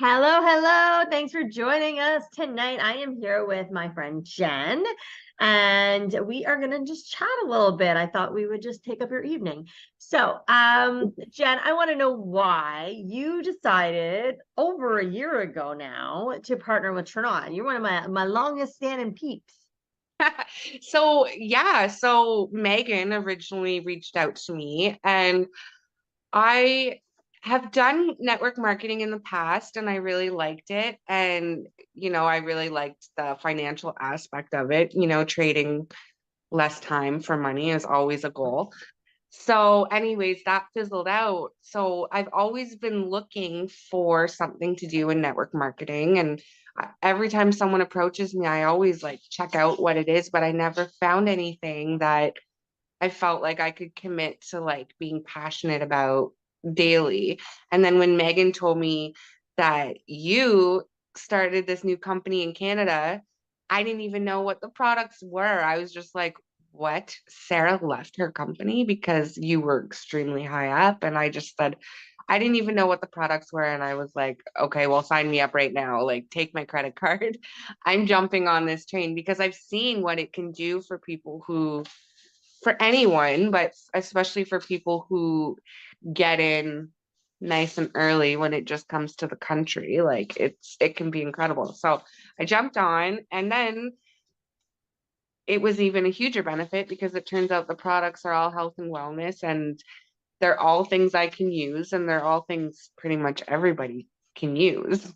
Hello, hello. Thanks for joining us tonight. I am here with my friend Jen, and we are going to just chat a little bit. I thought we would just take up your evening. Jen, I want to know why you decided over a year ago now to partner with Trinot. You're one of my longest standing peeps. So Megan originally reached out to me, and I have done network marketing in the past and I really liked it. And, I really liked the financial aspect of it. Trading less time for money is always a goal. So, anyways, that fizzled out. So, I've always been looking for something to do in network marketing. And every time someone approaches me, I always like check out what it is, but I never found anything that I felt like I could commit to like being passionate about daily. And then when Megan told me that you started this new company in Canada, I didn't even know what the products were. I was just like, what? Sarah left her company because you were extremely high up. And I just said, I didn't even know what the products were. And I was like, okay, well, sign me up right now. Like, take my credit card. I'm jumping on this train because I've seen what it can do for people who for anyone, but especially for people who get in nice and early when it just comes to the country. Like it can be incredible. So I jumped on and then it was even a huger benefit because it turns out the products are all health and wellness and they're all things I can use and they're all things pretty much everybody can use.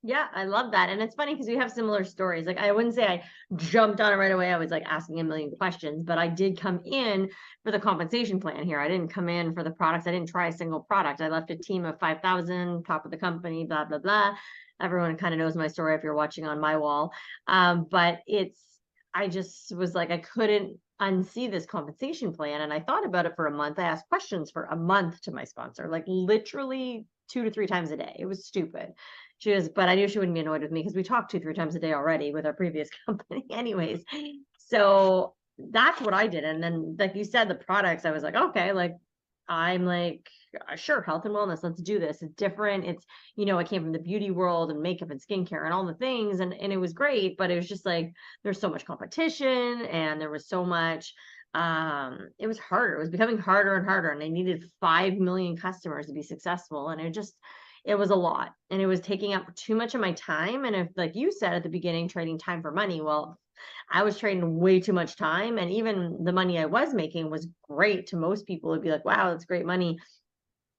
Yeah, I love that. And it's funny because we have similar stories. Like, I wouldn't say I jumped on it right away. I was like asking a million questions, but I did come in for the compensation plan here. I didn't come in for the products. I didn't try a single product. I left a team of 5,000, top of the company, blah, blah, blah. Everyone kind of knows my story if you're watching on my wall. I just was like, I couldn't unsee this compensation plan. And I thought about it for a month. I asked questions for a month to my sponsor, like literally 2 to 3 times a day. It was stupid. She was, but I knew she wouldn't be annoyed with me because we talked 2, 3 times a day already with our previous company, anyways. So that's what I did. And then, like you said, the products, I was like, okay, like I'm like, sure, health and wellness, let's do this. It's different. I came from the beauty world and makeup and skincare and all the things, and it was great, but it was just like there's so much competition and there was so much it was harder. It was becoming harder and harder, and I needed 5 million customers to be successful. And it was a lot and it was taking up too much of my time. And if, like you said at the beginning, trading time for money, well, I was trading way too much time. And even the money I was making was great to most people. It'd be like, wow, that's great money.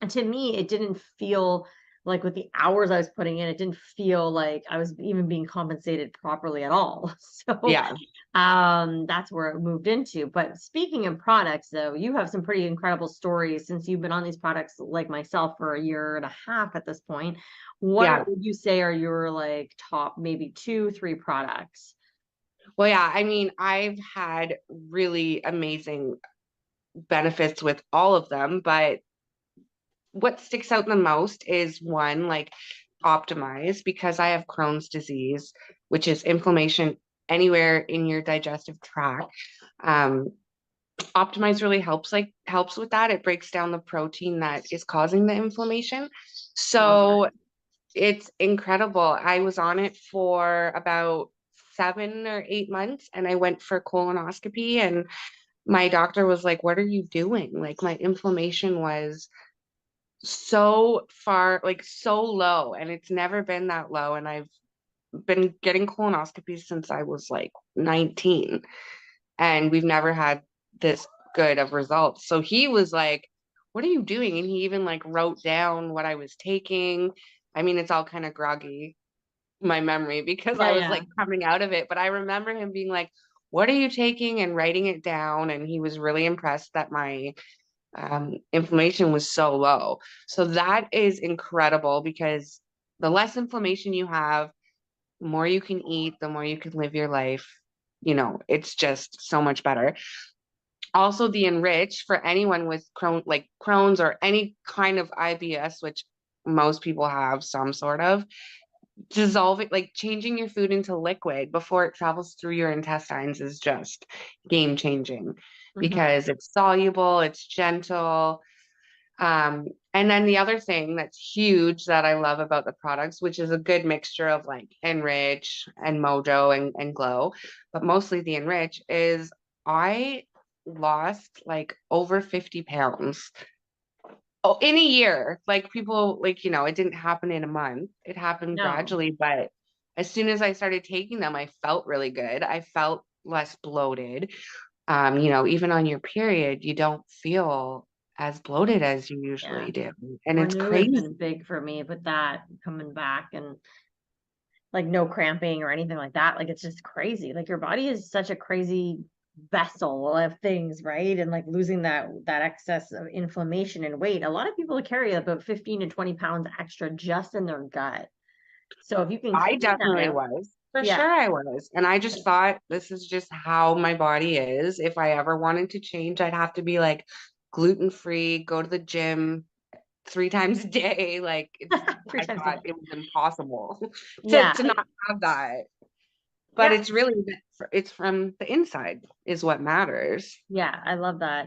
And to me, it didn't feel like with the hours I was putting in, it didn't feel like I was even being compensated properly at all. So Yeah. that's where it moved into. But speaking of products, though, you have some pretty incredible stories since you've been on these products like myself for a year and a half at this point. Yeah. Would you say are your like top maybe 2, 3 products? Well, yeah, I mean, I've had really amazing benefits with all of them, but what sticks out the most is one, like Optimize, because I have Crohn's disease, which is inflammation anywhere in your digestive tract. Um, Optimize really helps with that. It breaks down the protein that is causing the inflammation. Love that. So it's incredible. I was on it for about 7 or 8 months and I went for colonoscopy and my doctor was like, "What are you doing?" Like my inflammation was so far, like so low, and it's never been that low. And I've been getting colonoscopies since I was like 19, and we've never had this good of results. So he was like, "What are you doing?" And he even like wrote down what I was taking. I mean, it's all kind of groggy, my memory, because Yeah, I was yeah. like coming out of it. But I remember him being like, "What are you taking?" and writing it down. And he was really impressed that my inflammation was so low. So that is incredible because the less inflammation you have, the more you can eat, the more you can live your life. It's just so much better. Also, the Enrich for anyone with Crohn's or any kind of IBS, which most people have some sort of, dissolving, like changing your food into liquid before it travels through your intestines is just game changing Mhm. because it's soluble, it's gentle, And then the other thing that's huge that I love about the products, which is a good mixture of like Enrich and Mojo and Glow, but mostly the Enrich, is I lost like over 50 pounds. Oh, in a year. Like people, like, it didn't happen in a month. It happened No. gradually, but as soon as I started taking them, I felt really good. I felt less bloated. Even on your period, you don't feel as bloated as you Yeah. usually do. And it's Renew has crazy. been big for me with that coming back, and like no cramping or anything like that. Like it's just crazy. Like your body is such a crazy vessel of things, right? And like losing that excess of inflammation and weight. A lot of people carry about 15 to 20 pounds extra just in their gut. So if you can I clean that definitely out, was. For yeah. sure I was. And I just thought this is just how my body is. If I ever wanted to change, I'd have to be like gluten free, go to the gym 3 times a day. Like Three I times a thought day. it was impossible to Yeah. not have that. But Yeah. it's really it's from the inside is what matters. Yeah. I love that.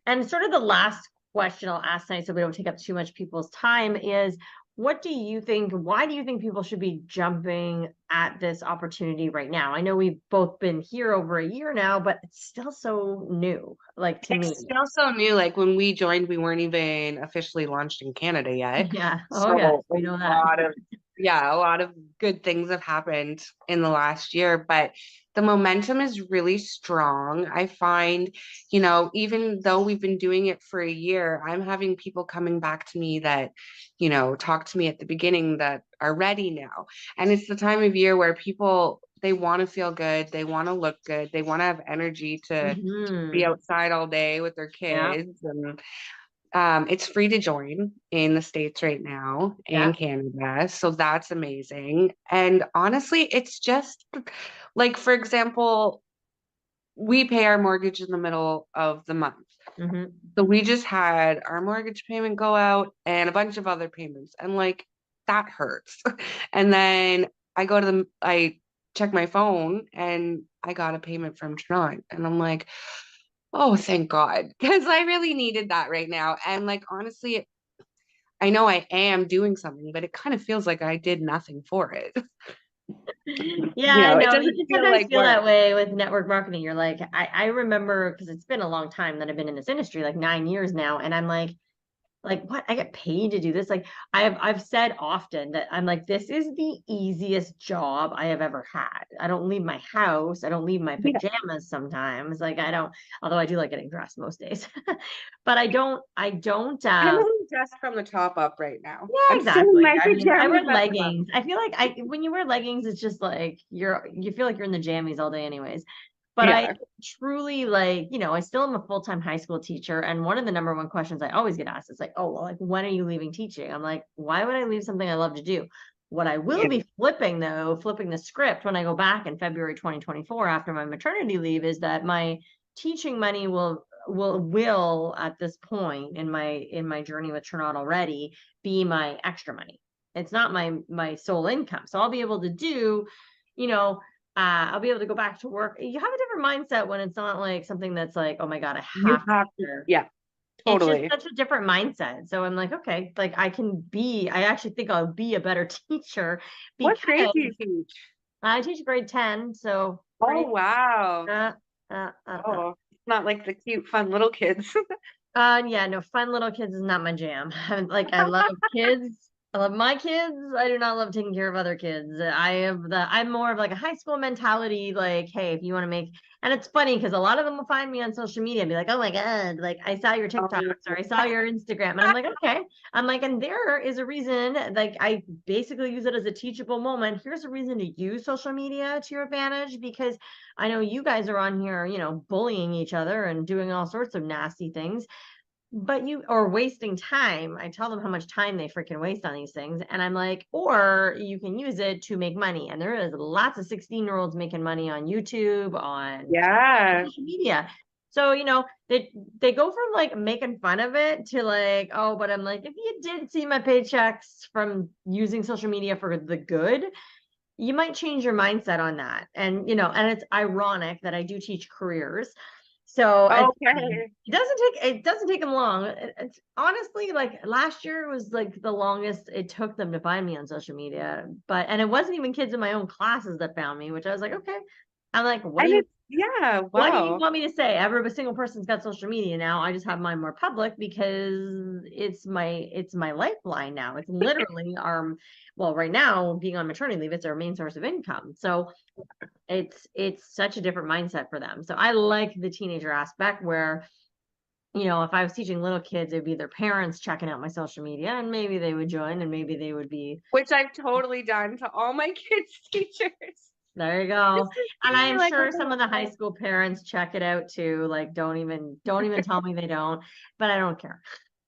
And sort of the last question I'll ask tonight, so we don't take up too much people's time, is what do you think? Why do you think people should be jumping at this opportunity right now? I know we've both been here over a year now, but it's still so new, like to me. It's still so new. Like when we joined, we weren't even officially launched in Canada yet. Yeah. Oh, yes. So We know that. a lot of good things have happened in the last year, but the momentum is really strong. I find, even though we've been doing it for a year, I'm having people coming back to me that, talk to me at the beginning that are ready now. And it's the time of year where people, they want to feel good, they want to look good, they want to have energy to be Hmm. outside all day with their Yeah. kids. And it's free to join in the States right now Yeah. and Canada. So that's amazing. And honestly, it's just like, for example, we pay our mortgage in the middle of the month. Hmm. So we just had our mortgage payment go out and a bunch of other payments. And like that hurts. And then I check my phone and I got a payment from Tron. And I'm like, oh, thank God. Because I really needed that right now. And like honestly, I know I am doing something, but it kind of feels like I did nothing for it. Yeah, I It know. You doesn't can feel sometimes like feel work. that way with network marketing. You're like, I remember because it's been a long time that I've been in this industry, like 9 years now, and I'm like what, I get paid to do this. Like I've said often that I'm like, this is the easiest job I have ever had. I don't leave my house, I don't leave my Yeah. pajamas sometimes, like I don't, although I do like getting dressed most days. But I don't I'm only dressed from the top up right now. yeah, I'm still in exactly. my I mean, I wear pajamas at the leggings. moment. I feel like I when you wear leggings, it's just like you feel like you're in the jammies all day anyways. But I Yeah. truly like, I still am a full-time high school teacher. And one of the number one questions I always get asked is like, oh, well, like when are you leaving teaching? I'm like, why would I leave something I love to do? What I will Yeah. be flipping though, flipping the script when I go back in February 2024 after my maternity leave, is that my teaching money will at this point in my journey with Trinot already be my extra money. It's not my sole income. So I'll be able to do, you know, I'll be able to go back to work. You have a different mindset when it's not like something that's like, oh my God, I You have to have be to, there. yeah, It's just totally. such a different mindset. So I'm like, okay, like I actually think I'll be a better teacher What because grade do you teach? I teach grade 10. So Oh, pretty, wow. uh, uh, uh, uh. Oh, it's not like the cute, fun little kids. Yeah, no, fun little kids is not my jam. Like I love kids. I love my kids. I do not love taking care of other kids. I'm more of like a high school mentality, like, hey, if you want to make, and it's funny because a lot of them will find me on social media and be like, oh my God, like I saw your TikToks or I saw your Instagram. And I'm like, okay. I'm like, and there is a reason, like I basically use it as a teachable moment. Here's a reason to use social media to your advantage because I know you guys are on here, bullying each other and doing all sorts of nasty things, but you or wasting time. I tell them how much time they freaking waste on these things. And I'm like, or you can use it to make money. And there is lots of 16-year-olds making money on YouTube, on Yeah. social media. So, they go from like making fun of it to like, oh, but I'm like, if you did see my paychecks from using social media for the good, you might change your mindset on that. And, and it's ironic that I do teach careers. So Okay. it doesn't take them long. It's honestly like last year was like the longest it took them to find me on social media. And it wasn't even kids in my own classes that found me, which I was like, okay. I'm like, And it's, yeah, what do you wow. want me to say? Every single person's got social media now. I just have mine more public because it's my lifeline now. It's literally well, right now, being on maternity leave, it's our main source of income. So it's such a different mindset for them. So I like the teenager aspect where, if I was teaching little kids, it'd be their parents checking out my social media and maybe they would join and maybe they would be. Which I've totally done to all my kids' teachers. There you Just go. to And see I'm like sure what some of the high school parents check it out too. Like, don't even tell me they don't, but I don't care.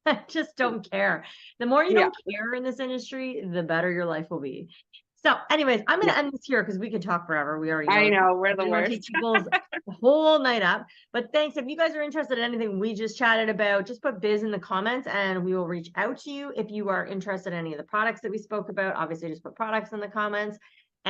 I just don't care. The more you yeah, don't care in this industry, the better your life will be. So, anyways, I'm going yeah. to end this here because we could talk forever. We already know I this. know, we're I the didn't want to take worst. people's whole night up. But thanks. If you guys are interested in anything we just chatted about, just put biz in the comments and we will reach out to you. If you are interested in any of the products that we spoke about, obviously just put products in the comments.